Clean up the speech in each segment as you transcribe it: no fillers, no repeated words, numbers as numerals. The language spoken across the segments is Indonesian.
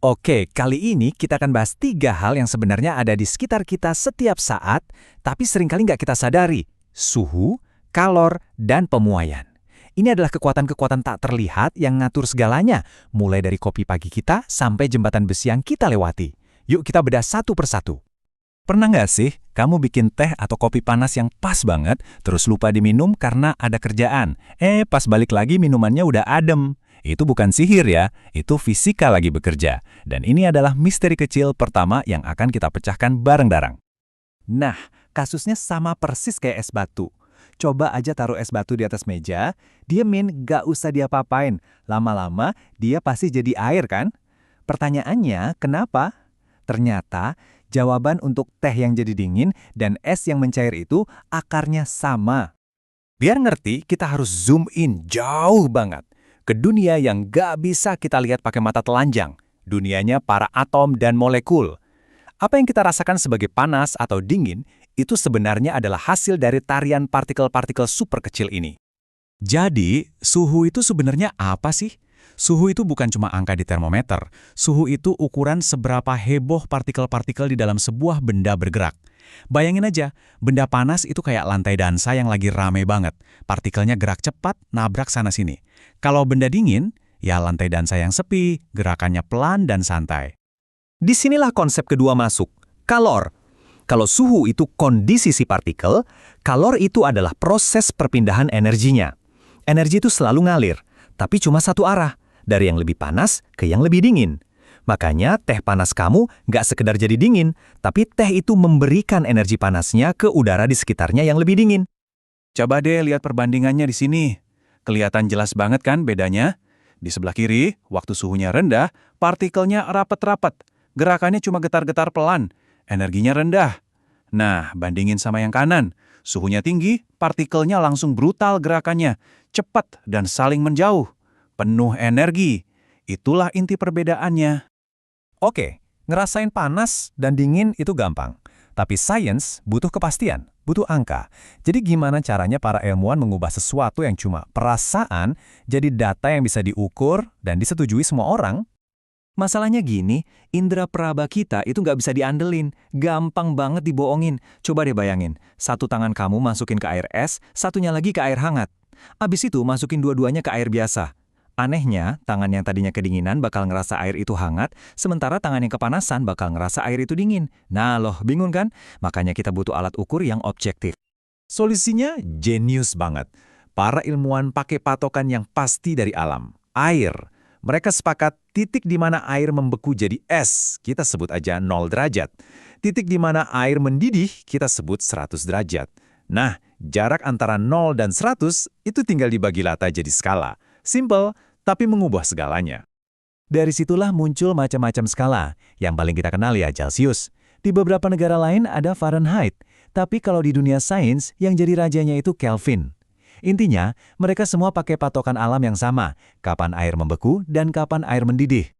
Oke, kali ini kita akan bahas 3 hal yang sebenarnya ada di sekitar kita setiap saat, tapi seringkali nggak kita sadari. Suhu, kalor, dan pemuaian. Ini adalah kekuatan-kekuatan tak terlihat yang ngatur segalanya, mulai dari kopi pagi kita sampai jembatan besi yang kita lewati. Yuk kita bedah satu persatu. Pernah nggak sih kamu bikin teh atau kopi panas yang pas banget, terus lupa diminum karena ada kerjaan? Pas balik lagi minumannya udah adem. Itu bukan sihir ya, itu fisika lagi bekerja. Dan ini adalah misteri kecil pertama yang akan kita pecahkan bareng-bareng. Nah, kasusnya sama persis kayak es batu. Coba aja taruh es batu di atas meja, diemin, gak usah diapa-apain. Lama-lama, dia pasti jadi air kan? Pertanyaannya, kenapa? Ternyata, jawaban untuk teh yang jadi dingin dan es yang mencair itu akarnya sama. Biar ngerti, kita harus zoom in jauh banget ke dunia yang gak bisa kita lihat pakai mata telanjang. Dunianya para atom dan molekul. Apa yang kita rasakan sebagai panas atau dingin, itu sebenarnya adalah hasil dari tarian partikel-partikel super kecil ini. Jadi, suhu itu sebenarnya apa sih? Suhu itu bukan cuma angka di termometer. Suhu itu ukuran seberapa heboh partikel-partikel di dalam sebuah benda bergerak. Bayangin aja, benda panas itu kayak lantai dansa yang lagi rame banget. Partikelnya gerak cepat, nabrak sana-sini. Kalau benda dingin, ya lantai dansa yang sepi, gerakannya pelan dan santai. Disinilah konsep kedua masuk, kalor. Kalau suhu itu kondisi si partikel, kalor itu adalah proses perpindahan energinya. Energi itu selalu ngalir, tapi cuma satu arah, dari yang lebih panas ke yang lebih dingin. Makanya teh panas kamu nggak sekedar jadi dingin, tapi teh itu memberikan energi panasnya ke udara di sekitarnya yang lebih dingin. Coba deh lihat perbandingannya di sini. Kelihatan jelas banget kan bedanya? Di sebelah kiri, waktu suhunya rendah, partikelnya rapat-rapat. Gerakannya cuma getar-getar pelan, energinya rendah. Nah, bandingin sama yang kanan. Suhunya tinggi, partikelnya langsung brutal gerakannya, cepat dan saling menjauh. Penuh energi. Itulah inti perbedaannya. Oke, ngerasain panas dan dingin itu gampang. Tapi sains butuh kepastian, butuh angka. Jadi gimana caranya para ilmuwan mengubah sesuatu yang cuma perasaan jadi data yang bisa diukur dan disetujui semua orang? Masalahnya gini, indera peraba kita itu nggak bisa diandelin. Gampang banget dibohongin. Coba deh bayangin, satu tangan kamu masukin ke air es, satunya lagi ke air hangat. Abis itu masukin dua-duanya ke air biasa. Anehnya, tangan yang tadinya kedinginan bakal ngerasa air itu hangat, sementara tangan yang kepanasan bakal ngerasa air itu dingin. Nah loh, bingung kan? Makanya kita butuh alat ukur yang objektif. Solusinya jenius banget. Para ilmuwan pakai patokan yang pasti dari alam, air. Mereka sepakat titik di mana air membeku jadi es, kita sebut aja 0 derajat. Titik di mana air mendidih, kita sebut 100 derajat. Nah, jarak antara 0 dan 100 itu tinggal dibagi rata jadi skala. Simple, tapi mengubah segalanya. Dari situlah muncul macam-macam skala. Yang paling kita kenal ya Celsius. Di beberapa negara lain ada Fahrenheit. Tapi kalau di dunia sains, yang jadi rajanya itu Kelvin. Intinya, mereka semua pakai patokan alam yang sama. Kapan air membeku dan kapan air mendidih.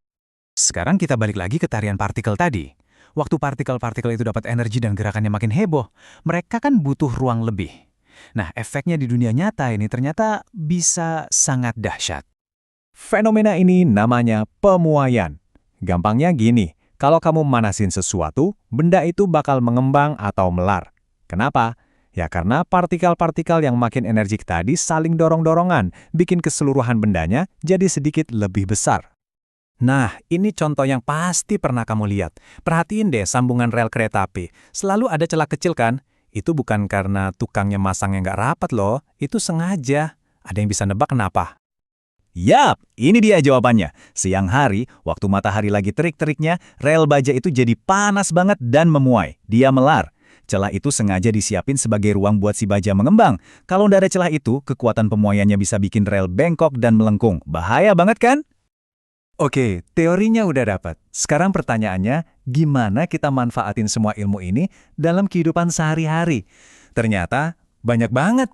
Sekarang kita balik lagi ke tarian partikel tadi. Waktu partikel-partikel itu dapat energi dan gerakannya makin heboh, mereka kan butuh ruang lebih. Nah, efeknya di dunia nyata ini ternyata bisa sangat dahsyat. Fenomena ini namanya pemuaian. Gampangnya gini, kalau kamu manasin sesuatu, benda itu bakal mengembang atau melar. Kenapa? Ya karena partikel-partikel yang makin energik tadi saling dorong-dorongan, bikin keseluruhan bendanya jadi sedikit lebih besar. Nah, ini contoh yang pasti pernah kamu lihat. Perhatiin deh sambungan rel kereta api. Selalu ada celah kecil kan? Itu bukan karena tukangnya masangnya nggak rapat loh, itu sengaja. Ada yang bisa nebak kenapa? Yap, ini dia jawabannya. Siang hari, waktu matahari lagi terik-teriknya, rel baja itu jadi panas banget dan memuai. Dia melar. Celah itu sengaja disiapin sebagai ruang buat si baja mengembang. Kalau nggak ada celah itu, kekuatan pemuaiannya bisa bikin rel bengkok dan melengkung. Bahaya banget kan? Oke, teorinya udah dapat. Sekarang pertanyaannya, gimana kita manfaatin semua ilmu ini dalam kehidupan sehari-hari? Ternyata banyak banget.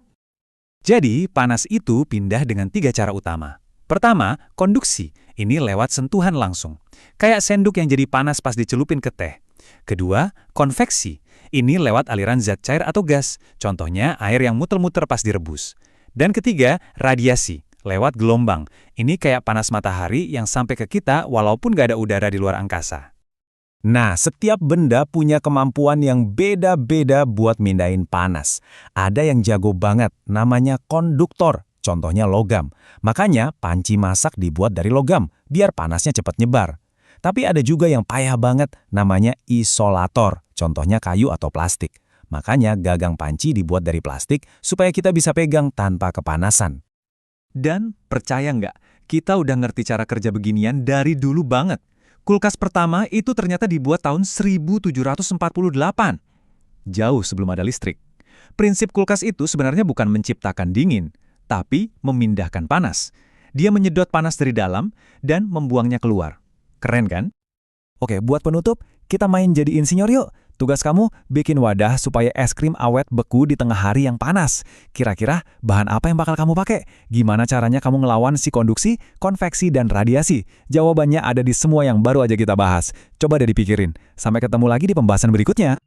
Jadi, panas itu pindah dengan 3 cara utama. Pertama, konduksi. Ini lewat sentuhan langsung. Kayak sendok yang jadi panas pas dicelupin ke teh. Kedua, konveksi. Ini lewat aliran zat cair atau gas. Contohnya, air yang muter-muter pas direbus. Dan ketiga, radiasi. lewat gelombang. Ini kayak panas matahari yang sampai ke kita walaupun nggak ada udara di luar angkasa. Nah, setiap benda punya kemampuan yang beda-beda buat mindahin panas. Ada yang jago banget, namanya konduktor, contohnya logam. Makanya panci masak dibuat dari logam, biar panasnya cepat nyebar. Tapi ada juga yang payah banget, namanya isolator, contohnya kayu atau plastik. Makanya gagang panci dibuat dari plastik supaya kita bisa pegang tanpa kepanasan. Dan percaya nggak, kita udah ngerti cara kerja beginian dari dulu banget. Kulkas pertama itu ternyata dibuat tahun 1748, jauh sebelum ada listrik. Prinsip kulkas itu sebenarnya bukan menciptakan dingin, tapi memindahkan panas. Dia menyedot panas dari dalam dan membuangnya keluar. Keren kan? Oke, buat penutup, kita main jadi insinyur yuk. Tugas kamu bikin wadah supaya es krim awet beku di tengah hari yang panas. Kira-kira bahan apa yang bakal kamu pakai? Gimana caranya kamu ngelawan si konduksi, konveksi, dan radiasi? Jawabannya ada di semua yang baru aja kita bahas. Coba deh dipikirin. Sampai ketemu lagi di pembahasan berikutnya.